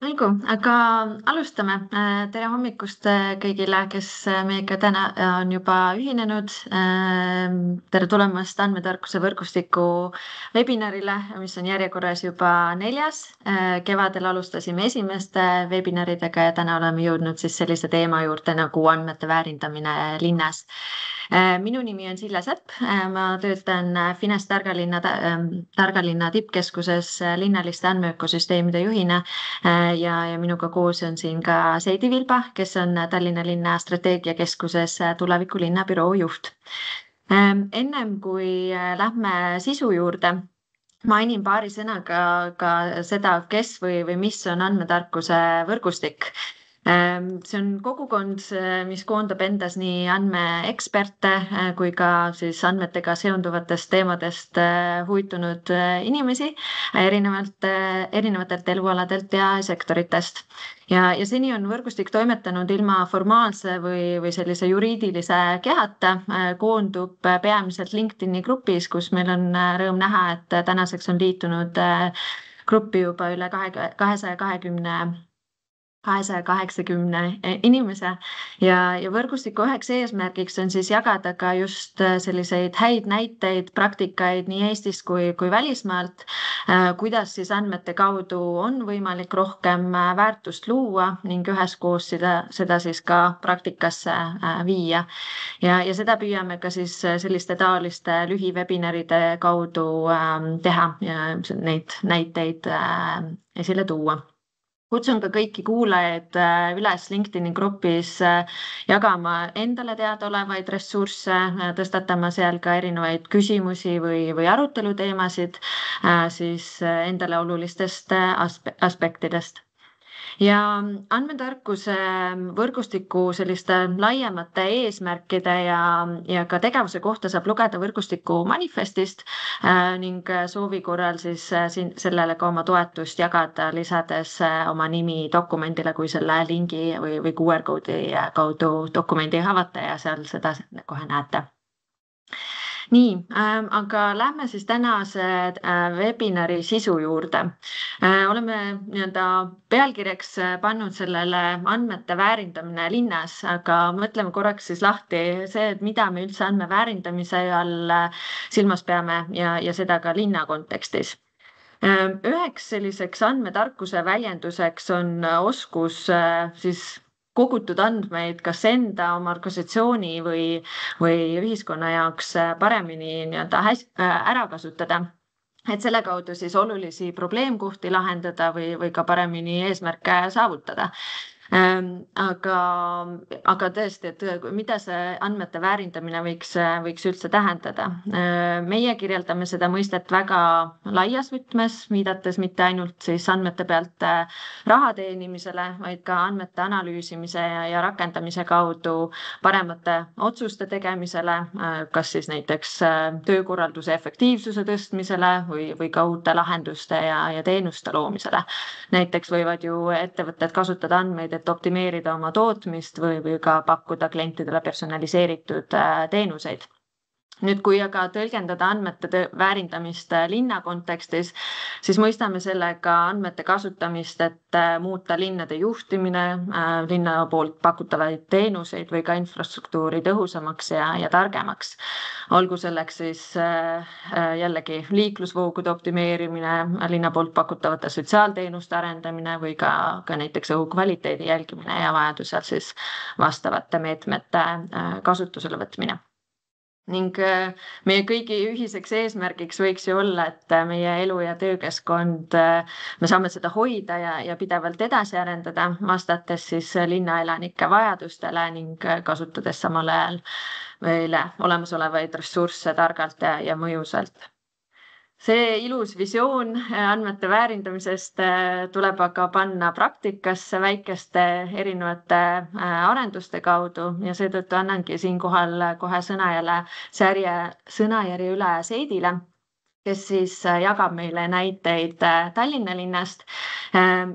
Olgu, aga alustame. Tere hommikust kõigile, kes meiega täna on juba ühinenud. Tere tulemast andmetarkuse võrgustiku webinarile, mis on järjekorras juba 4. Kevadel alustasime esimeste webinaridega ja täna oleme jõudnud siis sellise teema juurde nagu andmete väärindamine linnas. Minu nimi on Sille Säpp, ma töötan Fines Targa linna tippkeskuses linnaliste andmeökosüsteemide juhina ja minuga koos on siin ka Seidi Vilba, kes on Tallinna linna strateegiakeskuses tuleviku linnabüroo juht. Ennem kui lähme sisu juurde, mainin paari sõnaga ka seda, kes või mis on andmetarkuse võrgustik. See on kogukond, mis koondab endas nii andmeeksperte kui ka siis andmetega seonduvatest teemadest huvitunud inimesi erinevatelt elualadelt ja sektoritest. Ja seni on võrgustik toimetanud ilma formaalse või sellise juriidilise kehata, koondub peamiselt LinkedIni grupis, kus meil on rõõm näha, et tänaseks on liitunud gruppi juba üle 280 inimese ja võrgustiku üheks eesmärgiks on siis jagada ka just selliseid häid näiteid, praktikaid nii Eestist kui välismaalt, kuidas siis andmete kaudu on võimalik rohkem väärtust luua ning üheskoos seda siis ka praktikasse viia. Ja seda püüame ka siis selliste taoliste lühivebinaride kaudu teha ja neid näiteid esile tuua. Kutsun ka kõiki kuulajaid üles LinkedIni grupis jagama endale teadaolevaid ressursse, tõstatama seal ka erinevaid küsimusi või aruteluteemasid siis endale olulistest aspektidest. Ja andmetarkuse võrgustiku selliste laiemate eesmärkide ja ka tegevuse kohta saab lugeda võrgustiku manifestist ning soovi korral siis sellele ka oma toetust jagada, lisades oma nimi dokumendile, kui selle lingi või QR-koodi kaudu dokumendi avate ja seal seda kohe näete. Nii, aga lähme siis tänase webinari sisu juurde. Oleme pealkirjaks pannud sellele andmete väärindamine linnas, aga mõtleme korraks siis lahti see, et mida me üldse andmeväärindamise all silmas peame ja seda ka linna kontekstis. Üheks selliseks andmetarkuse väljenduseks on oskus siis kogutud andmeid kas enda, oma organisatsiooni või ühiskonna jaoks paremini ära kasutada. Et selle kaudu siis olulisi probleemkohti lahendada või ka paremini eesmärke saavutada. Aga tõesti, et mida see andmete väärindamine võiks üldse tähendada. Meie kirjeldame seda mõistet väga laias võtmes, viidates mitte ainult siis andmete pealt raha teenimisele, vaid ka andmete analüüsimise ja rakendamise kaudu paremate otsuste tegemisele, kas siis näiteks töökorralduse efektiivsuse tõstmisele või ka uute lahenduste ja teenuste loomisele. Näiteks võivad ju ettevõtted kasutada andmeid, et optimeerida oma tootmist või ka pakkuda klientidele personaliseeritud teenuseid. Nüüd, kui aga tõlgendada andmete väärindamist linna kontekstis, siis mõistame sellega andmete kasutamist, et muuta linnade juhtimine, linna poolt pakutavaid teenuseid või ka infrastruktuuri tõhusamaks ja targemaks. Olgu selleks siis jällegi liiklusvoogude optimeerimine, linna poolt pakutavate sotsiaalteenuste arendamine või ka näiteks õhukvaliteedi jälgimine ja vajadusel siis vastavate meetmete kasutusele võtmine. Ning meie kõigi ühiseks eesmärgiks võiks ju olla, et meie elu- ja töökeskkond, me saame seda hoida ja pidevalt edasi arendada, vastates siis linnaelanike vajadustele ning kasutades samal ajal meile olemasolevaid ressursse targalt ja mõjusalt. See ilus visioon andmete väärindamisest tuleb aga panna praktikasse väikeste erinevate arenduste kaudu ja seetõttu annangi siinkohal kohe sõnajärje üle Seidile, kes siis jagab meile näiteid Tallinna linnast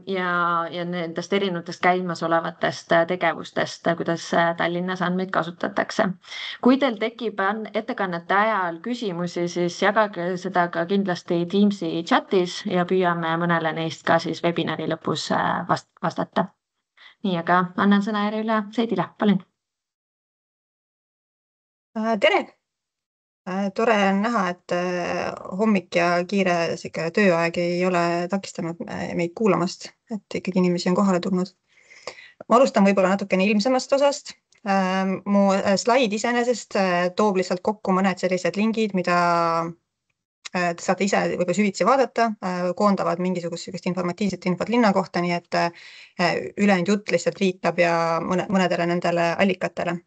ja nendest erinevatest käimasolevatest tegevustest, kuidas Tallinnas andmeid kasutatakse. Kui teil tekib ettekannete ajal küsimusi, siis jagage seda ka kindlasti Teamsi chatis ja püüame mõnele neist ka siis webinari lõpus vastata. Nii, aga annan sõna üle Seidile, palun. Tere! Tore on näha, et hommik ja kiire tööaeg ei ole takistanud meid kuulamast, et ikkagi inimesi on kohale tulnud. Ma alustan võib-olla natukene ilmsemast osast. Mu slaid iseenesest toob lihtsalt kokku mõned sellised lingid, mida te saate ise võib-olla süvitsi vaadata, koondavad mingisugust informatiivset infot linna kohta, nii et ülejäänud jutt lihtsalt viitab ja mõnedele nendele allikatele.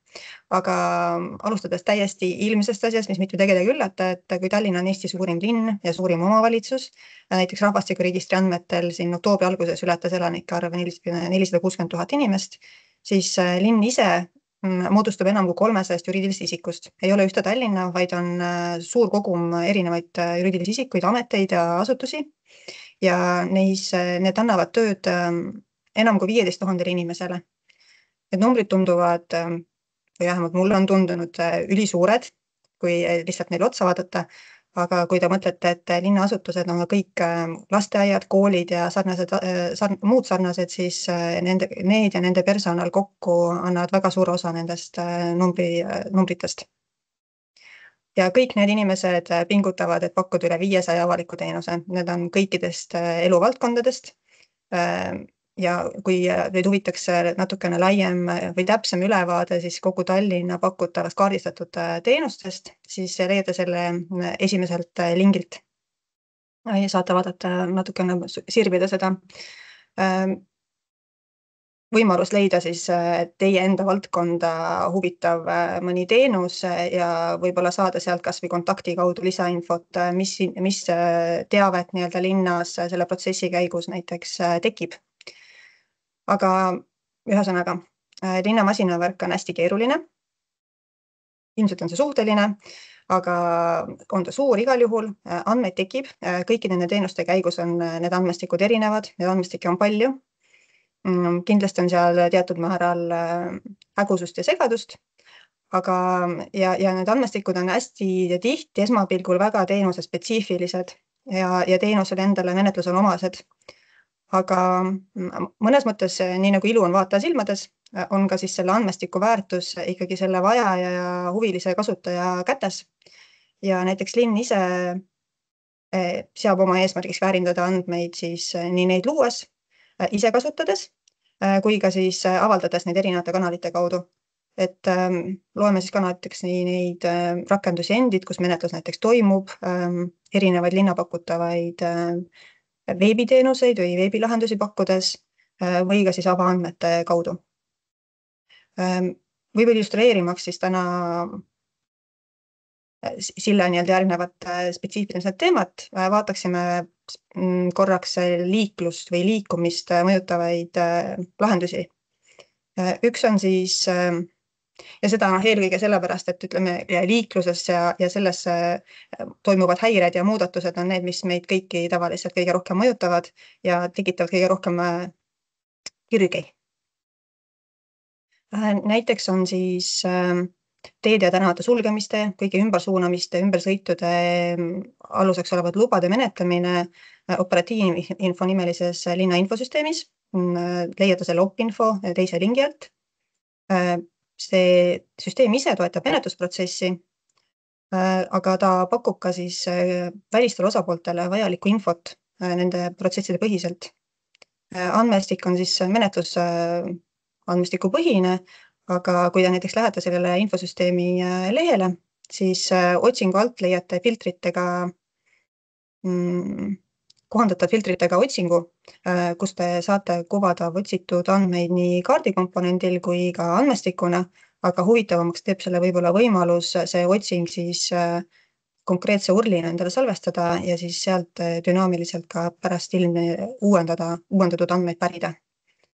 Aga alustades täiesti ilmsest asjast, mis mitte tegelikult üllata, et kui Tallinn on Eesti suurim linn ja suurim omavalitsus, näiteks rahvastikuregistri andmetel siin oktoobri alguses ületas elanike arv 460 000 inimest, siis linn ise moodustab enam kui 300 juriidilist isikust. Ei ole ühte Tallinna, vaid on suur kogum erinevaid juriidilisi isikuid, ameteid ja asutusi. Ja need annavad tööd enam kui 15 000 inimesele. Need numbrid tunduvad, või vähemalt mulle on tundunud ülisuured, kui lihtsalt neil otsa vaadata. Aga kui te mõtlete, et linnaasutused on kõik lasteaiad, koolid ja muud sarnased, siis need ja nende personal kokku annavad väga suure osa nendest numbritest. Ja kõik need inimesed pingutavad, et pakkuda üle 500 avaliku teenuse. Need on kõikidest eluvaldkondadest. Ja kui teid huvitaks natukene laiem või täpsem ülevaade, siis kogu Tallinna pakutavast kaardistatud teenustest, siis leiate selle esimeselt lingilt. Ja saate vaadata natukene sirvida seda võimalus leida siis teie enda valdkonda huvitav mõni teenus ja võib-olla saada sealt kas või kontakti kaudu lisainfot, mis teavet nii-öelda linnas selle protsessi käigus näiteks tekib. Aga ühesõnaga, linna masinavärk on hästi keeruline. Ilmselt on see suhteline, aga on ta suur igal juhul, andmeid tekib. Kõiki nende teenuste käigus on need andmestikud erinevad, need andmestikke on palju. Kindlasti on seal teatud määral hägusust ja segadust, aga ja need andmestikud on hästi tihti esmapilgul väga teenuse spetsiifilised ja teenusele endale menetlusele omased. Aga mõnes mõttes, nii nagu ilu on vaataja silmades, on ka siis selle andmestiku väärtus ikkagi selle vajaja ja huvilise kasutaja kätes. Ja näiteks linn ise seab oma eesmärgiks väärindada andmeid siis nii neid luues, ise kasutades, kui ka siis avaldades neid erinevate kanalite kaudu. Et loeme siis ka näiteks nii neid rakendusi endid, kus menetlus näiteks toimub, erinevaid linnapakutavaid veebiteenuseid või veebilahendusi pakkudes või ka siis avaandmete kaudu. Võib illustreerimaks siis täna sille nii-öelda järgnevat spetsiifiliselt teemat, vaataksime korraks liiklust või liikumist mõjutavaid lahendusi. Üks on siis, ja seda eelkõige sellepärast, et ütleme liikluses ja selles toimuvad häired ja muudatused on need, mis meid kõiki tavaliselt kõige rohkem mõjutavad ja tekitavad kõige rohkem kirgi. Näiteks on siis teede ja tänavate sulgemiste, kõigi ümbersuunamiste, ümbersõitude aluseks olevad lubade menetlemine operatiivinfo nimelises linna infosüsteemis. Leiate selle opinfo teise lingi alt. See süsteem ise toetab menetlusprotsessi, aga ta pakub ka siis välistele osapooltele vajalikku infot nende protsesside põhiselt. Andmestik on siis menetlus andmestiku põhine, aga kui te näiteks lähete sellele infosüsteemi lehele, siis otsingu alt leiate filtritega, kohandatud filtritega otsingu, kus te saate kuvada otsitud andmeid nii kaardikomponendil kui ka andmestikuna, aga huvitavamaks teeb selle võib-olla võimalus see otsing siis konkreetse urlina endale salvestada ja siis sealt dünaamiliselt ka pärast uuendatud andmeid pärida.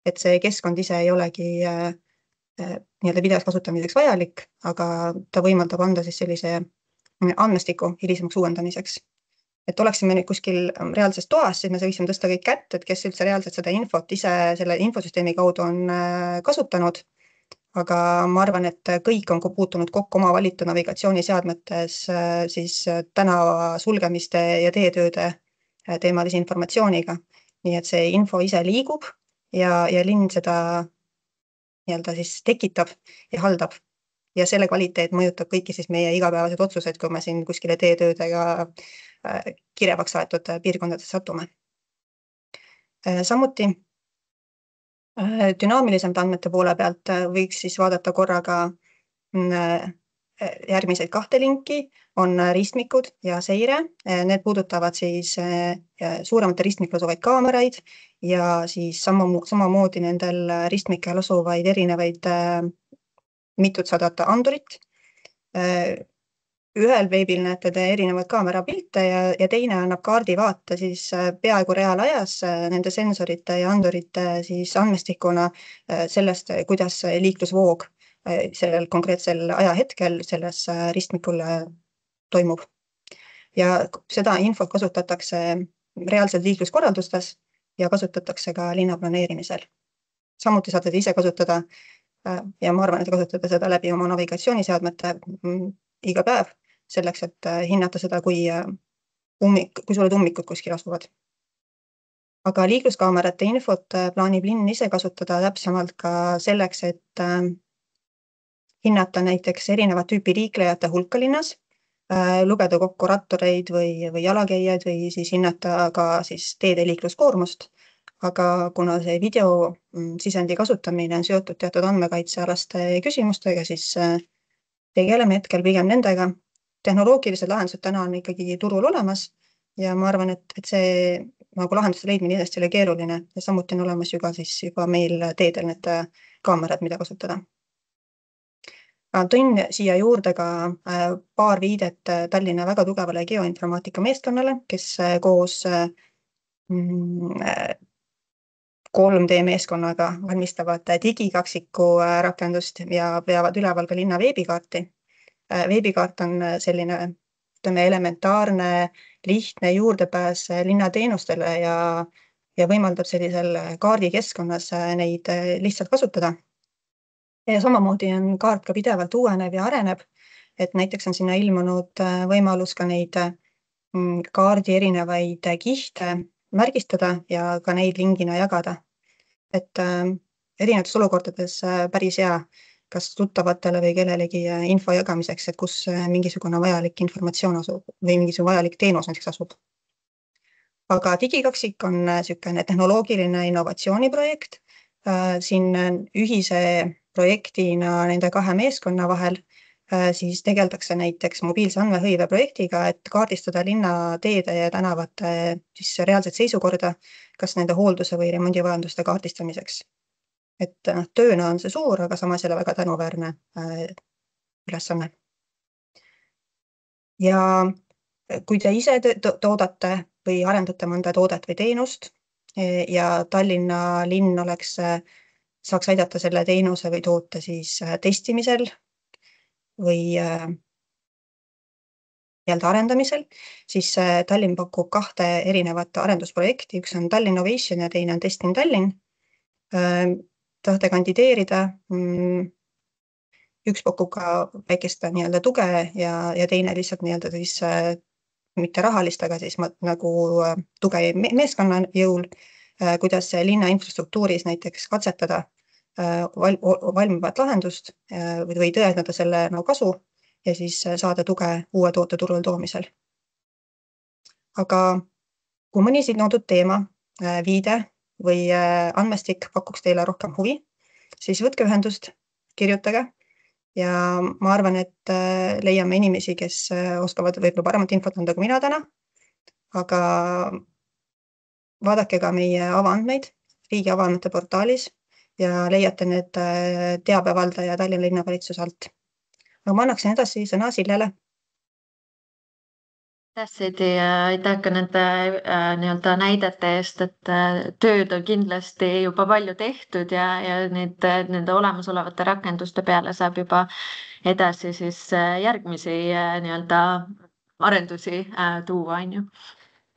Et see keskkond ise ei olegi nii-öelda pidevas kasutamiseks vajalik, aga ta võimaldab anda siis sellise andmestiku hilisemaks uuendamiseks. et oleksime nüüd kuskil reaalses toas, siis me võiksime tõsta kõik kätt, et kes üldse reaalselt seda infot ise selle infosüsteemi kaudu on kasutanud. Aga ma arvan, et kõik on puutunud kokku oma valitud navigatsiooniseadmetes siis tänava sulgemiste ja teetööde teemalise informatsiooniga. Nii et see info ise liigub ja linn seda nii-öelda siis tekitab ja haldab. Ja selle kvaliteet mõjutab kõiki siis meie igapäevased otsused, kui me siin kuskile teetöödega kirevaks aetud piirkondades satume. Samuti dünaamilisemate andmete poole pealt võiks siis vaadata korraga järgmiseid 2 linki, on ristmikud ja seire. Need puudutavad siis suuremate ristmikul asuvaid kaameraid ja siis samamoodi nendel ristmikel asuvaid erinevaid mitutsadat andurit. Ühel veebil näete te erinevaid kaamerapilte ja teine annab kaardivaate siis peaaegu reaalajas nende sensorite ja andurite siis andmestikuna sellest, kuidas liiklusvoog sellel konkreetsel ajahetkel selles ristmikul toimub. Ja seda infot kasutatakse reaalselt liikluskorraldustes ja kasutatakse ka linna planeerimisel. Samuti saate ise kasutada ja ma arvan, et kasutada seda läbi oma navigatsiooniseadmete iga päev selleks, et hinnata seda, kui suured ummikud kuskil asuvad. Aga liikluskaamerate infot plaanib linn ise kasutada täpsemalt ka selleks, et hinnata näiteks erinevat tüüpi liiklejate hulka linnas, lugeda kokku rattureid või jalakäijaid või siis hinnata ka siis teede liikluskoormust. Aga kuna see videosisendi kasutamine on seotud teatud andmekaitsealaste küsimustega, siis tegeleme hetkel pigem nendega. Tehnoloogilised lahendused täna on ikkagi turul olemas ja ma arvan, et see nagu lahenduste leidmine kindlasti oli keeruline ja samuti on olemas juba meil teedel need kaamerad, mida kasutada. Tõin siia juurde ka paar viidet Tallinna väga tugevale geoinformaatika meeskonnale, kes koos 3D meeskonnaga valmistavad digikaksiku rakendust ja peavad üleval ka linna veebikaarti. Veebikaart on selline elementaarne, lihtne juurdepääs linnateenustele ja võimaldab sellisel kaardikeskkonnas neid lihtsalt kasutada. Ja samamoodi on kaart ka pidevalt uueneb ja areneb, et näiteks on sinna ilmunud võimalus ka neid kaardi erinevaid kihte märgistada ja ka neid lingina jagada. Et erinevates olukordades päris hea, kas tuttavatele või kellelegi info jagamiseks, et kus mingisugune vajalik informatsioon asub või mingisugune vajalik teenus näiteks asub. Aga digikaksik on selline tehnoloogiline innovatsiooniprojekt. Siin ühise projektina nende 2 meeskonna vahel siis tegeldakse näiteks mobiilse andmehõive projektiga, et kaardistada linna teede ja tänavate siis reaalset seisukorda, kas nende hoolduse või remondivajaduste kaardistamiseks. Et tööna on see suur, aga samas jälle väga tänuväärne ülesanne. Ja kui te ise toodate või arendate mõnda toodet või teenust ja Tallinna linn saaks aidata selle teenuse või toote siis testimisel või arendamisel, siis Tallinn pakub 2 erinevat arendusprojekti, üks on Tallinn Innovation ja teine on Testing Tallinn. Tahate kandideerida, üks pakub ka väikest tuge ja teine lihtsalt siis mitte rahalist, aga siis nagu tuge meeskonna jõul, kuidas linna infrastruktuuris näiteks katsetada valmivat lahendust või tõendada selle kasu ja siis saada tuge uue toote turule toomisel. Aga kui mõni siin toodud teema, viide või andmestik pakuks teile rohkem huvi, siis võtke ühendust, kirjutage ja ma arvan, et leiame inimesi, kes oskavad võib-olla paremat infot anda kui mina täna, aga vaadake ka meie avaandmeid riigi avaandmete portaalis ja leiate need teabevaldaja Tallinna linnavalitsuse alt. Aga ma annaksin edasi sõna Sillele. Sidi ja aitäh ka nende näidete eest, et tööd on kindlasti juba palju tehtud ja nende olemasolevate rakenduste peale saab juba edasi siis järgmisi arendusi tuua, on ju.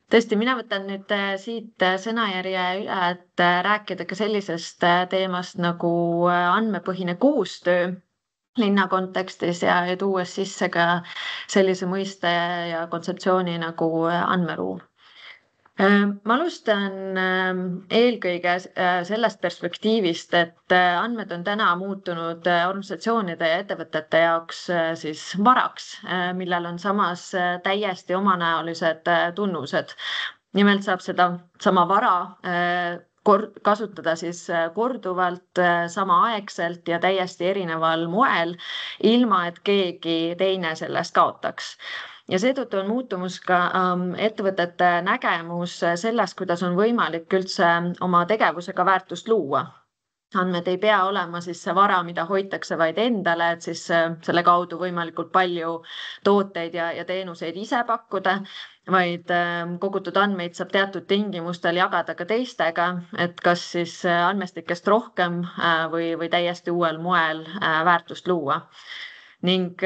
Tõesti, mina võtan nüüd siit sõnajärje üle, et rääkida ka sellisest teemast nagu andmepõhine koostöö linna kontekstis ja tuues sisse ka sellise mõiste ja kontseptsiooni nagu andmeruum. Ma alustan eelkõige sellest perspektiivist, et andmed on täna muutunud organisatsioonide ja ettevõtete jaoks siis varaks, millel on samas täiesti omanäolised tunnused. Nimelt saab seda sama vara kasutada siis korduvalt, samaaegselt ja täiesti erineval moel, ilma et keegi teine sellest kaotaks. Ja seetõttu on muutumus ka ettevõtete nägemus sellest, kuidas on võimalik üldse oma tegevusega väärtust luua. Andmed ei pea olema siis see vara, mida hoitakse vaid endale, et siis selle kaudu võimalikult palju tooteid ja teenuseid ise pakkuda, vaid kogutud andmeid saab teatud tingimustel jagada ka teistega, et kas siis andmestikest rohkem või täiesti uuel moel väärtust luua. Ning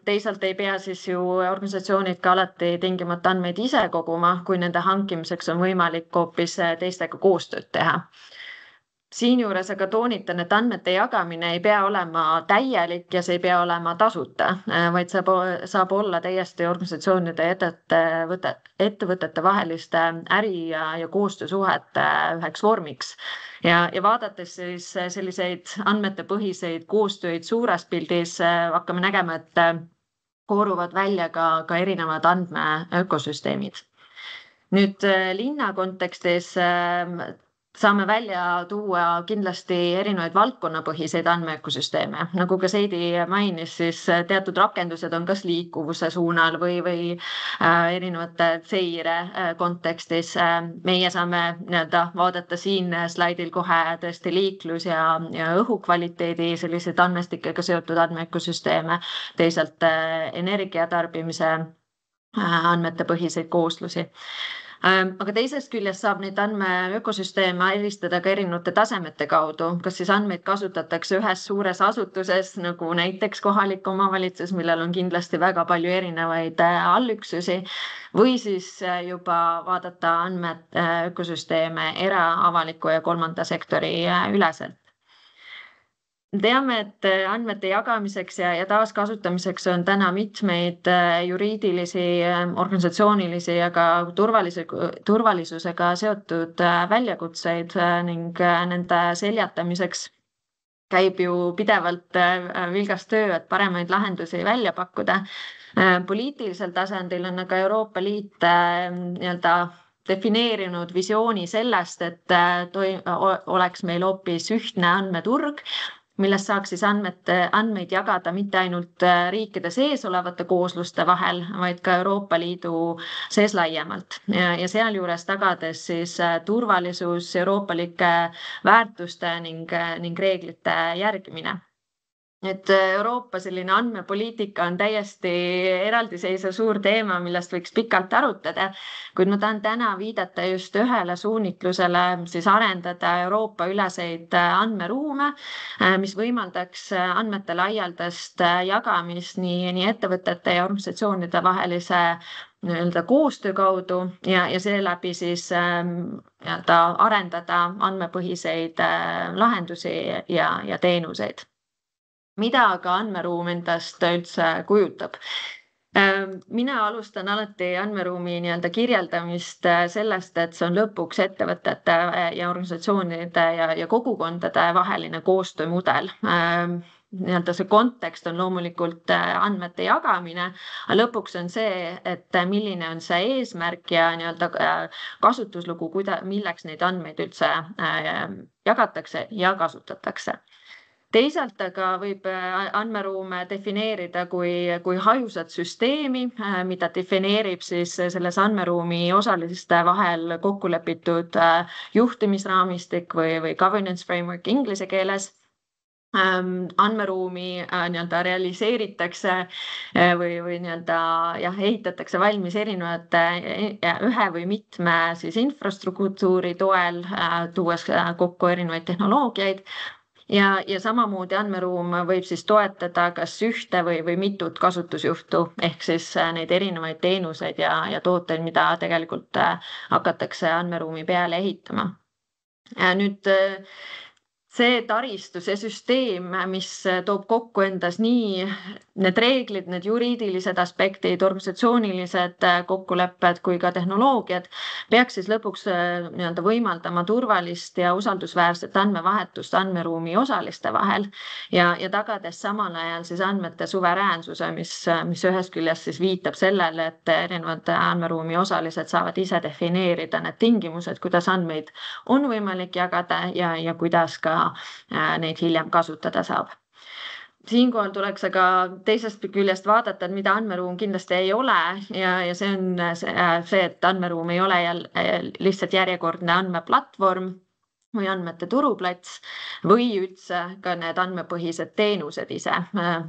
teisalt ei pea siis ju organisatsioonid ka alati tingimata andmeid ise koguma, kui nende hankimiseks on võimalik hoopis teistega koostööd teha. Siinjuures aga toonitan, et andmete jagamine ei pea olema täielik ja see ei pea olema tasuta, vaid saab olla täiesti organisatsioonide ettevõtete vaheliste äri ja koostöösuhete üheks vormiks. Ja vaadates siis selliseid andmetepõhiseid koostööid suures pildis hakkame nägema, et kooruvad välja ka erinevad andmeökosüsteemid. Nüüd linna kontekstis saame välja tuua kindlasti erinevaid valdkonnapõhiseid andmeökosüsteeme. Nagu ka Seidi mainis, siis teatud rakendused on kas liikuvuse suunal või erinevate seire kontekstis. Meie saame vaadata siin slaidil kohe tõesti liiklus ja õhukvaliteedi selliseid andmestikega seotud andmeökosüsteeme, teisalt energiatarbimise andmetepõhiseid kooslusi. Aga teisest küljest saab neid andmeökosüsteeme eristada ka erinevate tasemete kaudu, kas siis andmeid kasutatakse ühes suures asutuses, nagu näiteks kohalik omavalitsus, millel on kindlasti väga palju erinevaid allüksusi, või siis juba vaadata andmeökosüsteeme avaliku ja kolmanda sektori üleselt. Teame, et andmete jagamiseks ja taaskasutamiseks on täna mitmeid juriidilisi, organisatsioonilisi ja ka turvalisusega seotud väljakutseid ning nende seljatamiseks käib ju pidevalt vilgas töö, et paremaid lahendusi välja pakkuda. Poliitilisel tasandil on aga Euroopa Liit defineerinud visiooni sellest, et oleks meil hoopis ühtne andmeturg, millest saaks siis andmeid jagada mitte ainult riikide sees olevate koosluste vahel, vaid ka Euroopa Liidu sees laiemalt. Ja sealjuures tagades siis turvalisus, euroopalike väärtuste ning reeglite järgimine. Et Euroopa selline andmepoliitika on täiesti eraldiseisev suur teema, millest võiks pikalt arutada, kuid ma tahan täna viidata just ühele suunitlusele siis arendada Euroopa üleseid andmeruume, mis võimaldaks andmete laialdast jagamist nii ettevõtete ja organisatsioonide vahelise koostöö kaudu ja seeläbi siis arendada andmepõhiseid lahendusi ja teenuseid. Mida aga andmeruum endast üldse kujutab? Mina alustan alati andmeruumi kirjeldamist sellest, et see on lõpuks ettevõtete ja organisatsioonide ja kogukondade vaheline koostöömudel. See kontekst on loomulikult andmete jagamine, aga lõpuks on see, et milline on see eesmärk ja kasutuslugu, milleks neid andmeid üldse jagatakse ja kasutatakse. Teisalt aga võib andmeruume defineerida kui hajusat süsteemi, mida defineerib siis selles andmeruumi osaliste vahel kokkulepitud juhtimisraamistik või governance framework inglise keeles. Andmeruumi realiseeritakse või ehitatakse valmis erinevate ühe või mitme siis infrastruktuuri toel, tuues kokku erinevaid tehnoloogiaid. ja samamoodi andmeruum võib siis toetada kas ühte või mitut kasutusjuhtu ehk siis neid erinevaid teenuseid ja tooteid, mida tegelikult hakatakse andmeruumi peale ehitama. Nüüd see taristu, see süsteem, mis toob kokku endas nii need reeglid, need juriidilised aspektid, organisatsioonilised kokkulepped kui ka tehnoloogiad, peaks siis lõpuks nii-öelda võimaldama turvalist ja usaldusväärset andmevahetust andmeruumi osaliste vahel ja tagades samal ajal siis andmete suveräänsuse, mis ühest küljest siis viitab sellele, et erinevad andmeruumi osalised saavad ise defineerida need tingimused, kuidas andmeid on võimalik jagada ja kuidas ka neid hiljem kasutada saab. Siinkohal tuleks aga teisest küljest vaadata, et mida andmeruum kindlasti ei ole ja see on see, et andmeruum ei ole lihtsalt järjekordne andmeplatvorm või andmete turuplats või üldse ka need andmepõhised teenused ise.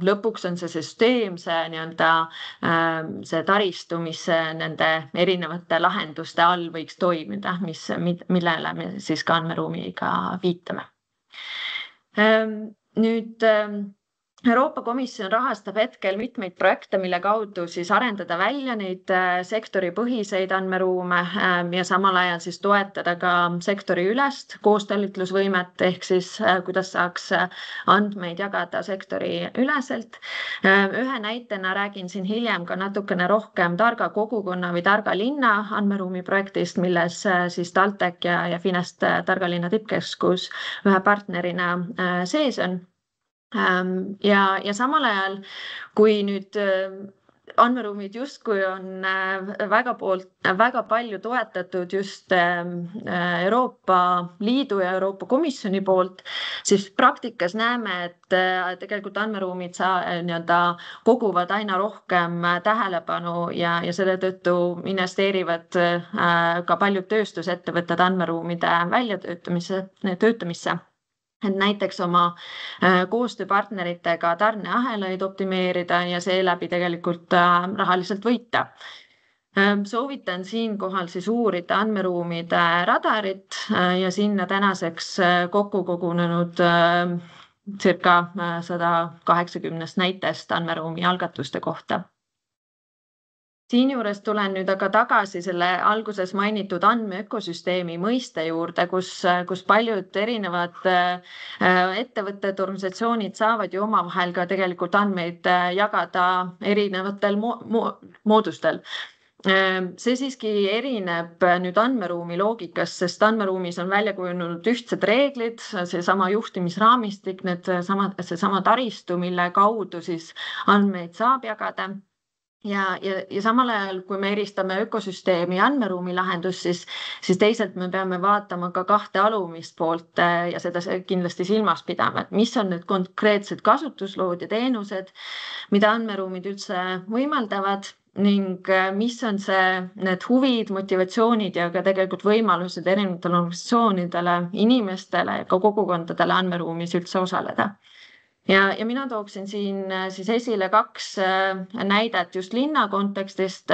Lõpuks on see süsteem, see taristu, mis nende erinevate lahenduste all võiks toimida, millele me siis ka andmeruumiga viitame. Nüüd Euroopa Komisjon rahastab hetkel mitmeid projekte, mille kaudu siis arendada välja neid sektoripõhiseid andmeruume ja samal ajal siis toetada ka sektori ülest koostalitlusvõimet ehk siis kuidas saaks andmeid jagada sektori üleselt. Ühe näitena räägin siin hiljem ka natukene rohkem targa kogukonna või targa linna andmeruumi projektist, milles siis TalTech ja Finest targa linna tippkeskus ühe partnerina sees on. Ja samal ajal, kui nüüd andmeruumid justkui on väga palju toetatud just Euroopa Liidu ja Euroopa Komisjoni poolt, siis praktikas näeme, et tegelikult andmeruumid koguvad aina rohkem tähelepanu ja selle tõttu investeerivad ka paljud tööstusettevõtted andmeruumide väljatöötamisse. Et näiteks oma koostööpartneritega tarneahelaid optimeerida ja seeläbi tegelikult rahaliselt võita. Soovitan siinkohal siis uurida andmeruumide radarit ja sinna tänaseks kokku kogunenud circa 180 näitest andmeruumi algatuste kohta. Siinjuures tulen nüüd aga tagasi selle alguses mainitud andmeökosüsteemi mõiste juurde, kus paljud erinevad ettevõtted, organisatsioonid saavad ju omavahel ka tegelikult andmeid jagada erinevatel moodustel. See siiski erineb nüüd andmeruumi loogikast, sest andmeruumis on välja kujunenud ühtsed reeglid, seesama juhtimisraamistik, seesama taristu, mille kaudu siis andmeid saab jagada. Ja samal ajal, kui me eristame ökosüsteemi ja andmeruumi lahendust, siis teisalt me peame vaatama ka kahte alumist poolt ja seda kindlasti silmas pidama, et mis on need konkreetsed kasutuslood ja teenused, mida andmeruumid üldse võimaldavad ning mis on need huvid, motivatsioonid ja ka tegelikult võimalused erinevatele organisatsioonidele, inimestele ja ka kogukondadele andmeruumis üldse osaleda. Ja mina tooksin siin siis esile 2 näidet just linna kontekstist,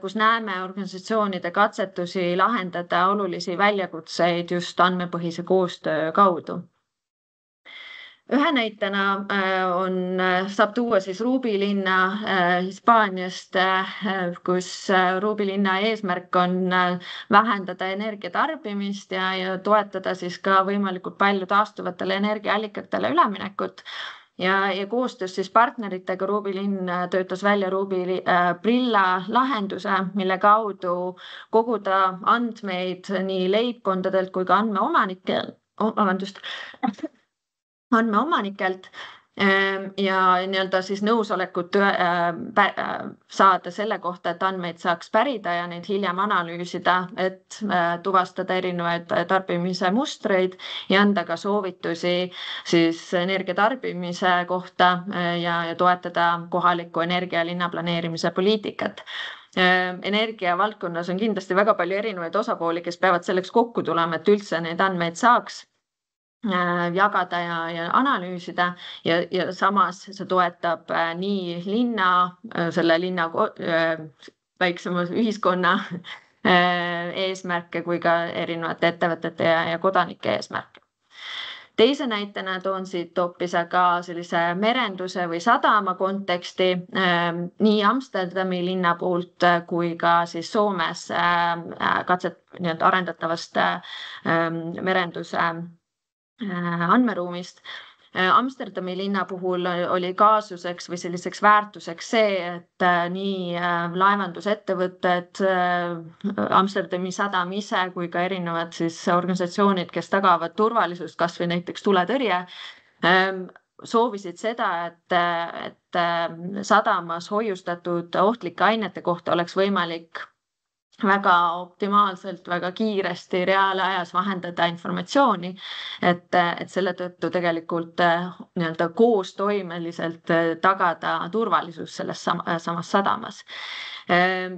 kus näeme organisatsioonide katsetusi lahendada olulisi väljakutseid just andmepõhise koostöö kaudu. Ühe näitena saab tuua siis Ruby linna Hispaaniast, kus Ruby linna eesmärk on vähendada energiatarbimist ja toetada siis ka võimalikult palju taastuvatele energiaallikatele üleminekut. Ja koostöös siis partneritega Ruby linn töötas välja Ruby Brilla lahenduse, mille kaudu koguda andmeid nii leibkondadelt kui ka andmeomanikelt ja siis nõusolekut saada selle kohta, et andmeid saaks pärida ja neid hiljem analüüsida, et tuvastada erinevaid tarbimise mustreid ja anda ka soovitusi siis energiatarbimise kohta ja toetada kohaliku energia linnaplaneerimise poliitikat. Energia valdkonnas on kindlasti väga palju erinevaid osapooli, kes peavad selleks kokku tulema, et üldse neid andmeid saaks jagada ja analüüsida ja samas see toetab nii selle linna väiksema ühiskonna eesmärke kui ka erinevate ettevõtete ja kodanike eesmärke. Teise näitena toon siit hoopis aga sellise merenduse või sadama konteksti nii Amsterdami linna poolt kui ka siis Soomes nii-öelda arendatavast merenduse andmeruumist. Amsterdami linna puhul oli kaasuseks või selliseks väärtuseks see, et nii laevandusettevõtted, Amsterdami sadam ise kui ka erinevad siis organisatsioonid, kes tagavad turvalisust, kas või näiteks tuletõrje, soovisid seda, et sadamas hoiustatud ohtlike ainete kohta oleks võimalik väga optimaalselt, väga kiiresti reaalajas vahendada informatsiooni, et selle tõttu tegelikult nii-öelda koostoimeliselt tagada turvalisus selles samas sadamas.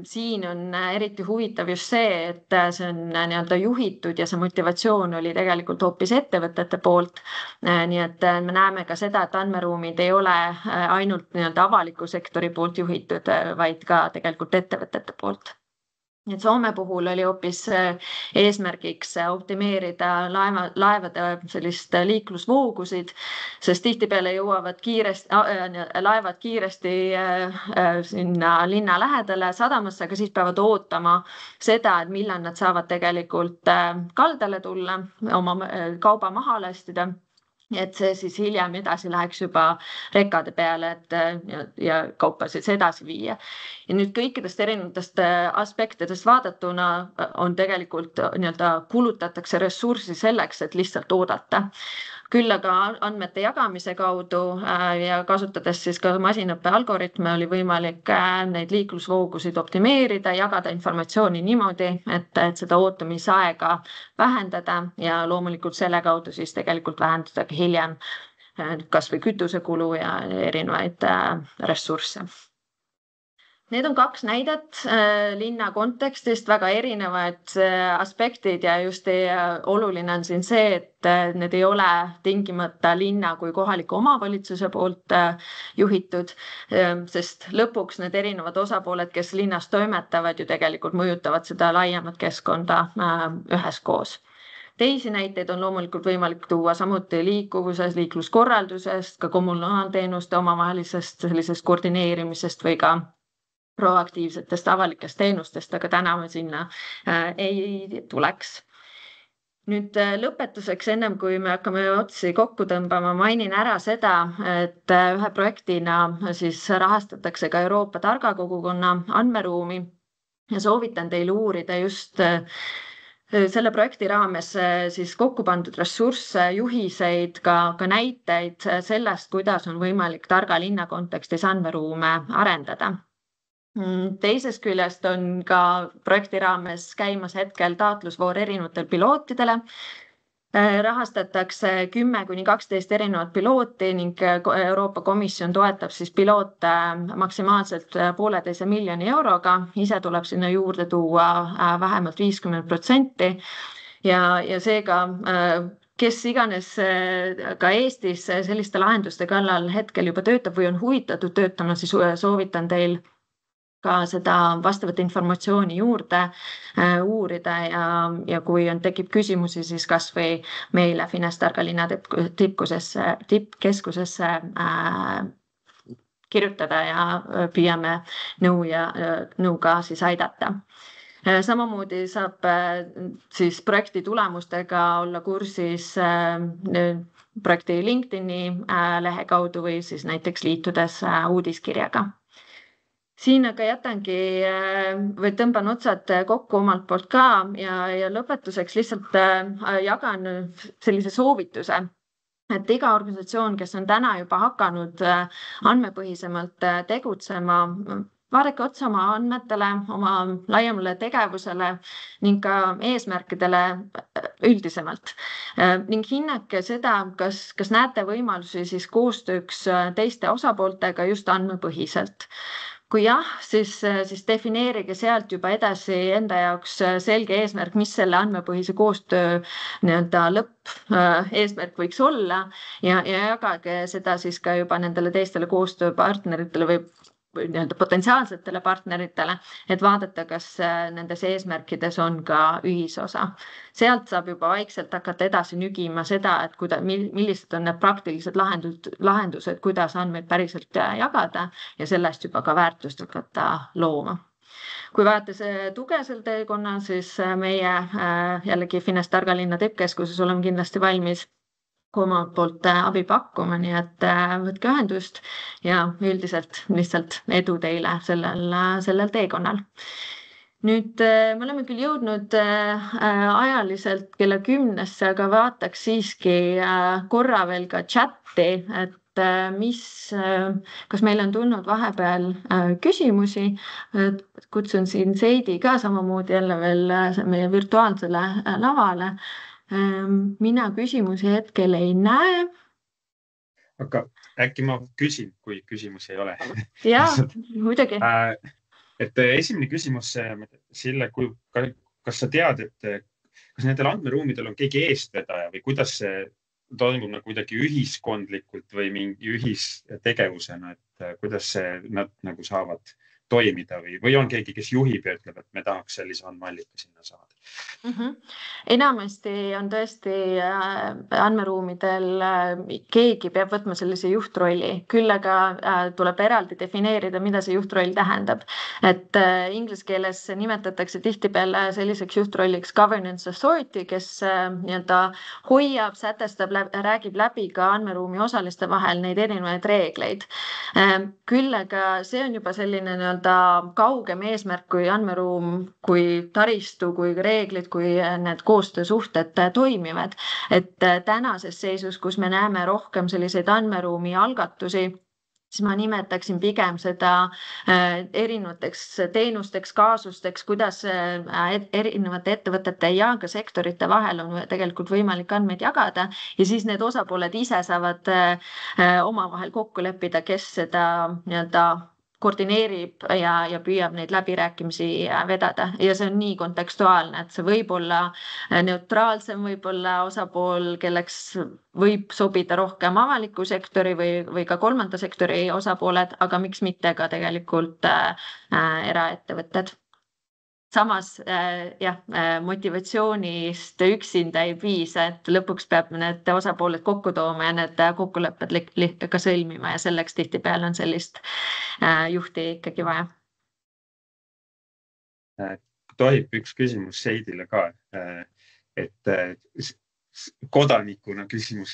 Siin on eriti huvitav just see, et see on nii-öelda juhitud ja see motivatsioon oli tegelikult hoopis ettevõtete poolt. Nii et me näeme ka seda, et andmeruumid ei ole ainult nii-öelda avaliku sektori poolt juhitud, vaid ka tegelikult ettevõtete poolt. Et Soome puhul oli hoopis eesmärgiks optimeerida laevade sellist liiklusvoogusid, sest tihtipeale jõuavad laevad kiiresti sinna linna lähedale sadamasse, aga siis peavad ootama seda, et millal nad saavad tegelikult kaldale tulla, oma kauba maha lastida. Et see siis hiljem edasi läheks juba rekade peale ja kaupasid edasi viia. Ja nüüd kõikidest erinevatest aspektidest vaadatuna on tegelikult nii-öelda kulutatakse ressurssi selleks, et lihtsalt oodata. Küll aga andmete jagamise kaudu ja kasutades siis ka masinõppe algoritme oli võimalik neid liiklusvoogusid optimeerida, jagada informatsiooni niimoodi, et seda ootamisaega vähendada ja loomulikult selle kaudu siis tegelikult vähendada ka hiljem kas või kütusekulu ja erinevaid ressursse. Need on kaks näidet linna kontekstist, väga erinevad aspektid ja just oluline on siin see, et need ei ole tingimata linna kui kohaliku omavalitsuse poolt juhitud, sest lõpuks need erinevad osapooled, kes linnas toimetavad, ju tegelikult mõjutavad seda laiemat keskkonda üheskoos. Teisi näiteid on loomulikult võimalik tuua samuti liikuvusest, liikluskorraldusest, ka kommunaalteenuste omavahelisest sellisest koordineerimisest või ka proaktiivsetest avalikest teenustest, aga täna me sinna ei tuleks. Nüüd lõpetuseks, ennem kui me hakkame otsi kokku tõmbama, mainin ära seda, et ühe projektina siis rahastatakse ka Euroopa targakogukonna andmeruumi ja soovitan teil uurida just selle projekti raames siis kokku pandud ressursse, juhiseid, ka näiteid sellest, kuidas on võimalik targa linna kontekstis andmeruume arendada. Teisest küljest on ka projekti raames käimas hetkel taotlusvoor erinevatel pilootidele. Rahastatakse 10–12 erinevat pilooti ning Euroopa Komisjon toetab siis piloote maksimaalselt 1,5 miljoni euroga. Ise tuleb sinna juurde tuua vähemalt 50% ja seega kes iganes ka Eestis selliste lahenduste kallal hetkel juba töötab või on huvitatud töötama, siis soovitan teil ka seda vastavat informatsiooni juurde uurida ja kui tekib küsimusi, siis kas või meile Fines targa linna tippkeskusesse kirjutada ja püüame nõuga siis aidata. Samamoodi saab siis projekti tulemustega olla kursis projekti LinkedIni lehe kaudu või siis näiteks liitudes uudiskirjaga. Siin aga jätangi või tõmban otsad kokku omalt poolt ka ja lõpetuseks lihtsalt jagan sellise soovituse, et iga organisatsioon, kes on täna juba hakanud andmepõhisemalt tegutsema, vaadake otsa oma andmetele, oma laiemale tegevusele ning ka eesmärkidele üldisemalt ning hinnake seda, kas näete võimalusi siis koostööks teiste osapooltega just andmepõhiselt. Kui jah, siis defineerige sealt juba edasi enda jaoks selge eesmärk, mis selle andmepõhise koostöö nii-öelda lõpp eesmärk võiks olla ja jagage seda siis ka juba nendele teistele koostööpartneritele või nii-öelda potentsiaalsetele partneritele, et vaadata, kas nendes eesmärkides on ka ühisosa. Sealt saab juba vaikselt hakata edasi nügima seda, et millised on need praktilised lahendused, kuidas andmeid päriselt jagada ja sellest juba ka väärtust hakata looma. Kui vaadata see tugesel teekonnal, siis meie jällegi Finnes Targa linna tippkeskuses oleme kindlasti valmis omalt poolt abi pakkuma, nii et võtke ühendust ja üldiselt lihtsalt edu teile sellel teekonnal. Nüüd me oleme küll jõudnud ajaliselt kella 10-sse, aga vaataks siiski korra veel ka chatti, et kas meil on tulnud vahepeal küsimusi. Kutsun siin Seidi ka samamoodi jälle veel meie virtuaalsele lavale. Mina küsimusi hetkel ei näe. Aga äkki ma küsin, kui küsimusi ei ole? Jaa, muidugi. Et esimene küsimus, Sille, kas sa tead, et kas nendel andmeruumidel on keegi eestvedaja või kuidas see toimub kuidagi ühiskondlikult või mingi ühistegevusena, et kuidas nad nagu saavad toimida või on keegi, kes juhib ja ütleb, et me tahaks sellise andmeallika sinna saada? Enamasti on tõesti andmeruumidel keegi peab võtma sellise juhtrolli, küll aga tuleb eraldi defineerida, mida see juhtroll tähendab. Et inglise keeles nimetatakse tihtipeale selliseks juhtrolliks governance authority, kes nii-öelda hoiab, sätestab, räägib läbi ka andmeruumi osaliste vahel neid erinevaid reegleid. Küll aga see on juba selline nii-öelda kaugem eesmärk, kui andmeruum, kui taristu, kui reeglid, kui need koostöösuhted toimivad. Et tänases seisus, kus me näeme rohkem selliseid andmeruumi algatusi, siis ma nimetaksin pigem seda erinevateks teenusteks, kaasusteks, kuidas erinevate ettevõtete ja ka sektorite vahel on tegelikult võimalik andmeid jagada ja siis need osapooled ise saavad omavahel kokku leppida, kes seda nii-öelda koordineerib ja püüab neid läbirääkimisi vedada ja see on nii kontekstuaalne, et see võib olla neutraalsem, võib olla osapool, kelleks võib sobida rohkem avaliku sektori või ka kolmanda sektori osapooled, aga miks mitte ka tegelikult eraettevõtted. Samas motivatsioonist üksinda ei piisa, et lõpuks peab need osapooled kokku tooma ja need kokkulepped ka sõlmima ja selleks tihtipeale on sellist juhti ikkagi vaja. Tohib üks küsimus Seidile ka, et kodanikuna küsimus,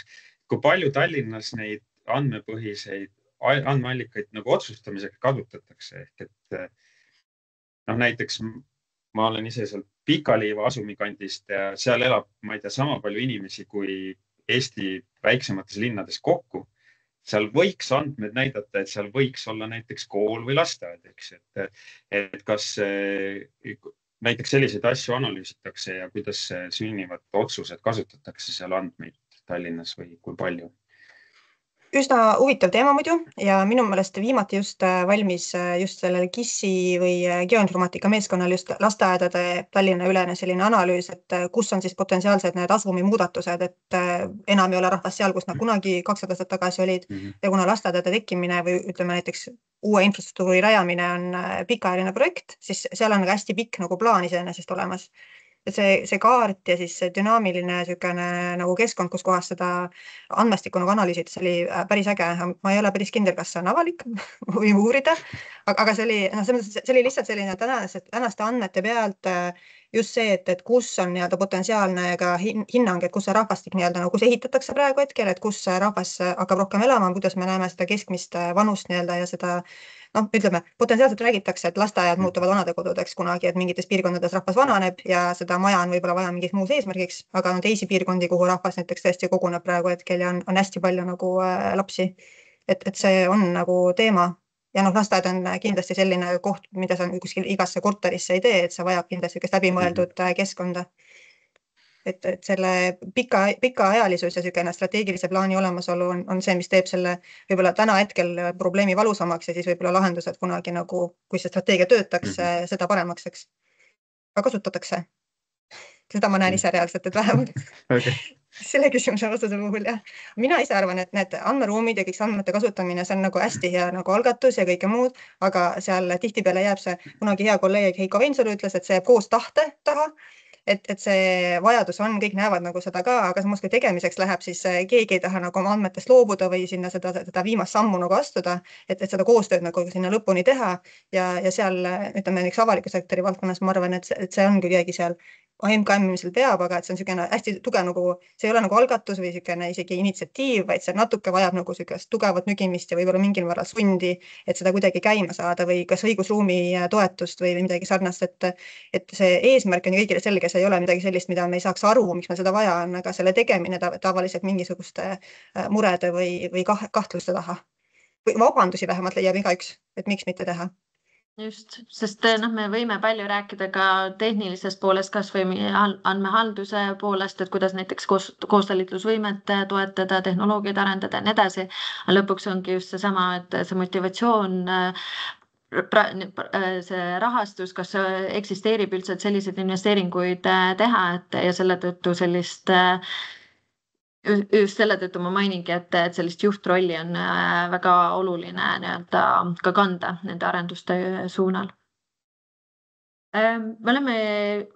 kui palju Tallinnas neid andmepõhiseid andmeallikaid nagu otsustamisega kasutatakse, ehk et näiteks ma olen ise seal Pika-Liiva asumikandist ja seal elab, ma ei tea, sama palju inimesi kui Eesti väiksemates linnades kokku. Seal võiks andmed näidata, et seal võiks olla näiteks kool või lasteaed, eks. Et kas näiteks selliseid asju analüüsitakse ja kuidas sünnivad otsused, kasutatakse seal andmeid Tallinnas või kui palju? Üsna huvitav teema muidu ja minu meelest viimati just valmis just sellele KIS-i või geoinformaatika meeskonnal just lasteaedade Tallinna ülene selline analüüs, et kus on siis potentsiaalsed need asumi muudatused, et enam ei ole rahvas seal, kus nad kunagi 2 aastat tagasi olid ja kuna lasteaedade tekkimine või ütleme näiteks uue infrastruktuuri rajamine on pikaajaline projekt, siis seal on hästi pikk nagu plaan iseenesest olemas. See kaart ja siis see dünaamiline nagu keskkond, kus kohas seda andmestikku nagu analüüsid, see oli päris äge. Ma ei ole päris kindel, kas see on avalik või uurida, aga see oli lihtsalt selline tänaste andmete pealt just see, et kus on potentsiaalne ka hinnang, et kus see rahvastik kus ehitatakse praegu hetkel, et kus rahvas hakkab rohkem elama, kuidas me näeme seda keskmist vanust ja seda ütleme, potentsiaalselt räägitakse, et lasteaiad muutuvad vanadekodudeks kunagi, et mingites piirkondades rahvas vananeb ja seda maja on võib-olla vaja mingis muus eesmärgiks, aga on teisi piirkondi, kuhu rahvas näiteks tõesti koguneb praegu hetkel ja on hästi palju nagu lapsi. Et see on nagu teema ja lasteaed on kindlasti selline koht, mida sa kuskil igasse korterisse ei tee, et sa vajab kindlasti läbimõeldud keskkonda. Et selle pikaajalisus ja selline strateegilise plaani olemasolu on see, mis teeb selle võib-olla täna hetkel probleemi valusamaks ja siis võib-olla lahendused kunagi nagu, kui see strateegia töötaks, seda paremaks, eks. Aga kasutatakse. Seda ma näen ise reaalselt, et vähemalt. selle küsimuse vastuse puhul jah. Mina ise arvan, et need andmeruumid ja kõik andmete kasutamine, see on nagu hästi hea nagu algatus ja kõike muud, aga seal tihtipeale jääb see, kunagi hea kolleeg Heiko Veinsalu ütles, et see jääb koos tahte taha. Et see vajadus on, kõik näevad nagu seda ka, aga samas kui tegemiseks läheb, siis keegi ei taha nagu oma andmetest loobuda või sinna seda viimast sammu nagu astuda, et seda koostööd nagu sinna lõpuni teha. Ja seal, ütleme näiteks avaliku sektori valdkonnas, ma arvan, et see on kuidagi seal MKM-imisel peab, aga et see on niisugune hästi tugev nagu, see ei ole nagu algatus või niisugune isegi initsiatiiv, vaid see natuke vajab nagu niisugust tugevat nügimist ja võib-olla mingil määral sundi, et seda kuidagi käima saada või kas õigusruumi toetust või midagi sarnast, et see eesmärk on kõigile selge, see ei ole midagi sellist, mida me ei saaks aru, miks meil seda vaja on, aga selle tegemine tavaliselt mingisuguste murede või kahtluste taha. Või vabandusi vähemalt leiab igaüks, et miks mitte teha. Just, sest me võime palju rääkida ka tehnilisest poolest, kas või andmehalduse poolest, et kuidas näiteks koostalitlusvõimet toetada, tehnoloogiaid arendada ja nii edasi. Lõpuks ongi just seesama, et see motivatsioon, see rahastus, kas eksisteerib üldse, et selliseid investeeringuid teha, ja selle tõttu just selle tõttu ma mainingi, et sellist juhtrolli on väga oluline ka kanda nende arenduste suunal. Me oleme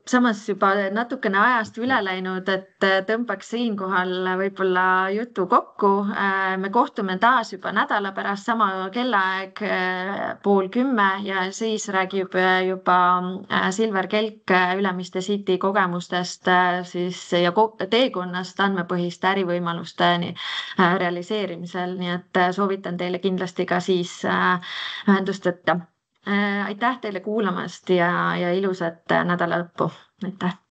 samas juba natukene ajast üle läinud, et tõmbaks siinkohal võib-olla jutu kokku. Me kohtume taas juba nädala pärast sama kellaaeg 9:30 ja siis räägib juba Silver Kelk Ülemiste City kogemustest ja teekonnast andmepõhiste ärivõimalusteni realiseerimisel. Nii et soovitan teile kindlasti ka siis ühendust võtta. Aitäh teile kuulamast ja ilusat nädala lõppu. Aitäh!